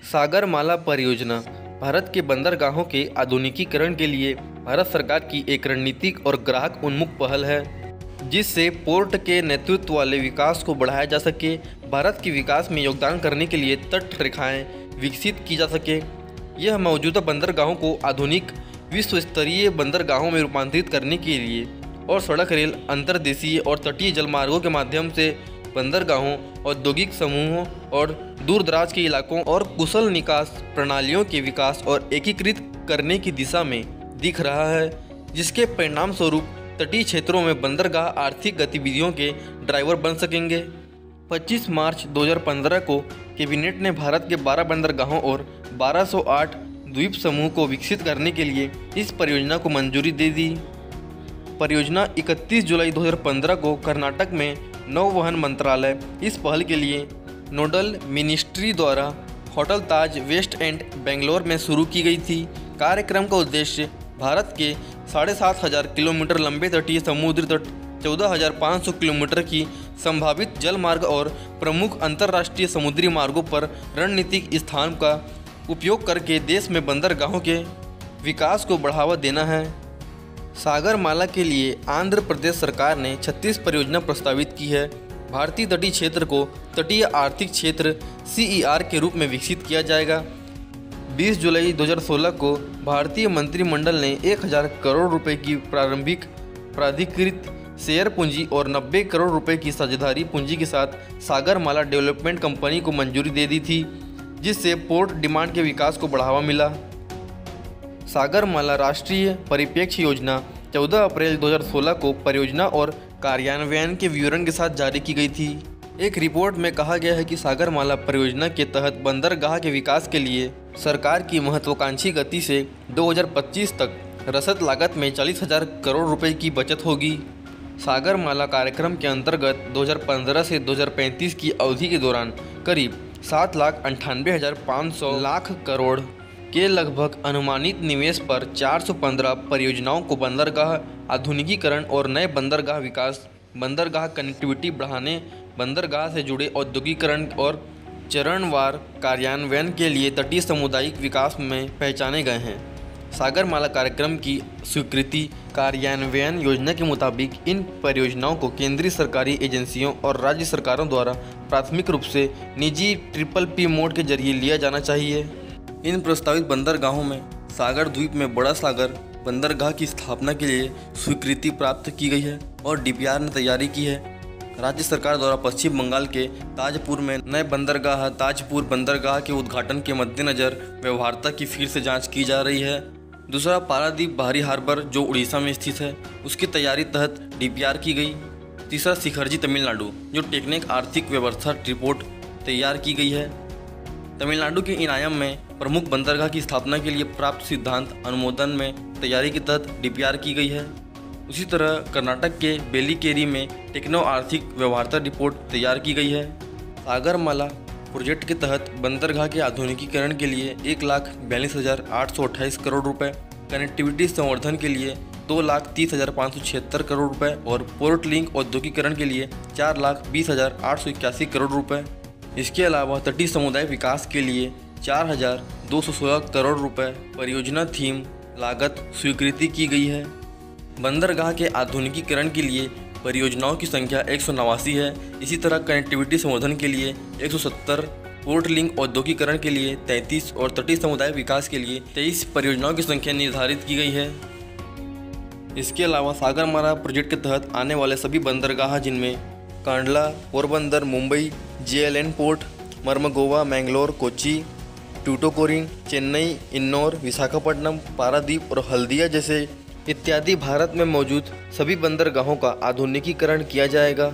सागरमाला परियोजना भारत के बंदरगाहों के आधुनिकीकरण के लिए भारत सरकार की एक रणनीतिक और ग्राहक उन्मुख पहल है, जिससे पोर्ट के नेतृत्व वाले विकास को बढ़ाया जा सके, भारत के विकास में योगदान करने के लिए तट रेखाएं विकसित की जा सके। यह मौजूदा बंदरगाहों को आधुनिक विश्व स्तरीय बंदरगाहों में रूपांतरित करने के लिए और सड़क, रेल, अंतर्देशीय और तटीय जलमार्गों के माध्यम से बंदरगाहों, औद्योगिक समूहों और दूरदराज के इलाकों और कुशल निकास प्रणालियों के विकास और एकीकृत करने की दिशा में दिख रहा है, जिसके परिणाम स्वरूप तटीय क्षेत्रों में बंदरगाह आर्थिक गतिविधियों के ड्राइवर बन सकेंगे। 25 मार्च 2015 को कैबिनेट ने भारत के 12 बंदरगाहों और 1208 द्वीप समूह को विकसित करने के लिए इस परियोजना को मंजूरी दे दी। परियोजना 31 जुलाई 2015 को कर्नाटक में नौवहन मंत्रालय इस पहल के लिए नोडल मिनिस्ट्री द्वारा hotel Taj West End Bangalore में शुरू की गई थी। कार्यक्रम का उद्देश्य भारत के 7,500 किलोमीटर लंबे तटीय समुद्री तट, 14,500 किलोमीटर की संभावित जल मार्ग और प्रमुख अंतर्राष्ट्रीय समुद्री मार्गों पर रणनीतिक स्थान का उपयोग करके देश में बंदरगाहों के विकास को बढ़ावा देना है। सागरमाला के लिए आंध्र प्रदेश सरकार ने 36 परियोजना प्रस्तावित की है। भारतीय तटीय क्षेत्र को तटीय आर्थिक क्षेत्र CER के रूप में विकसित किया जाएगा। 20 जुलाई 2016 को भारतीय मंत्रिमंडल ने 1,000 करोड़ रुपए की प्रारंभिक प्राधिकृत शेयर पूंजी और 90 करोड़ रुपए की साझेदारी पूंजी के साथ सागरमाला डेवलपमेंट कंपनी को मंजूरी दे दी थी, जिससे पोर्ट डिमांड के विकास को बढ़ावा मिला। सागरमाला राष्ट्रीय परिप्रेक्ष्य योजना 14 अप्रैल 2016 को परियोजना और कार्यान्वयन के विवरण के साथ जारी की गई थी। एक रिपोर्ट में कहा गया है कि सागरमाला परियोजना के तहत बंदरगाह के विकास के लिए सरकार की महत्वाकांक्षी गति से 2025 तक रसद लागत में 40,000 करोड़ रुपए की बचत होगी। सागरमाला कार्यक्रम के अंतर्गत 2015 से 2035 की अवधि के दौरान करीब 7,98,500 लाख करोड़ के लगभग अनुमानित निवेश पर 415 परियोजनाओं को बंदरगाह आधुनिकीकरण और नए बंदरगाह विकास, बंदरगाह कनेक्टिविटी बढ़ाने, बंदरगाह से जुड़े औद्योगिकरण और चरणवार कार्यान्वयन के लिए तटीय सामुदायिक विकास में पहचाने गए हैं। सागरमाला कार्यक्रम की स्वीकृति कार्यान्वयन योजना के मुताबिक इन परियोजनाओं को केंद्रीय सरकारी एजेंसियों और राज्य सरकारों द्वारा प्राथमिक रूप से निजी PPP मोड के जरिए लिया जाना चाहिए। इन प्रस्तावित बंदरगाहों में सागर द्वीप में बड़ा सागर बंदरगाह की स्थापना के लिए स्वीकृति प्राप्त की गई है और DPR ने तैयारी की है। राज्य सरकार द्वारा पश्चिम बंगाल के ताजपुर में नए बंदरगाह ताजपुर बंदरगाह के उद्घाटन के मद्देनज़र व्यवहार्यता की फिर से जांच की जा रही है। दूसरा, पारादीप बाहरी हार्बर जो उड़ीसा में स्थित है, उसकी तैयारी तहत DPR की गई। तीसरा, शिखरजी तमिलनाडु जो टेक्निक आर्थिक व्यवस्था रिपोर्ट तैयार की गई है। तमिलनाडु के इनायम में प्रमुख बंदरगाह की स्थापना के लिए प्राप्त सिद्धांत अनुमोदन में तैयारी के तहत DPR की गई है। उसी तरह कर्नाटक के बेलिकेरी में टेक्नो आर्थिक व्यवहार्यता रिपोर्ट तैयार की गई है। सागरमाला प्रोजेक्ट के तहत बंदरगाह के आधुनिकीकरण के लिए 1,42,828 करोड़ रुपए, कनेक्टिविटी संवर्धन के लिए 2,30,576 करोड़ रुपए और पोर्ट लिंक औद्योगिकरण के लिए 4,20,881 करोड़ रुपए। इसके अलावा तटीय समुदाय विकास के लिए 4,216 करोड़ रुपए परियोजना थीम लागत स्वीकृति की गई है। बंदरगाह के आधुनिकीकरण के लिए परियोजनाओं की संख्या 189 है। इसी तरह कनेक्टिविटी संवर्धन के लिए 170, पोर्ट लिंक औद्योगिकरण के लिए 33 और तटीय समुदाय विकास के लिए 23 परियोजनाओं की संख्या निर्धारित की गई है। इसके अलावा सागरमाला प्रोजेक्ट के तहत आने वाले सभी बंदरगाह, जिनमें कांडला, पोरबंदर, मुंबई, JLN पोर्ट, मर्मगोवा, मैंगलोर, कोच्चि, ट्यूटोकोरिन, चेन्नई, इन्नौर, विशाखापट्टनम, पारादीप और हल्दिया जैसे इत्यादि भारत में मौजूद सभी बंदरगाहों का आधुनिकीकरण किया जाएगा।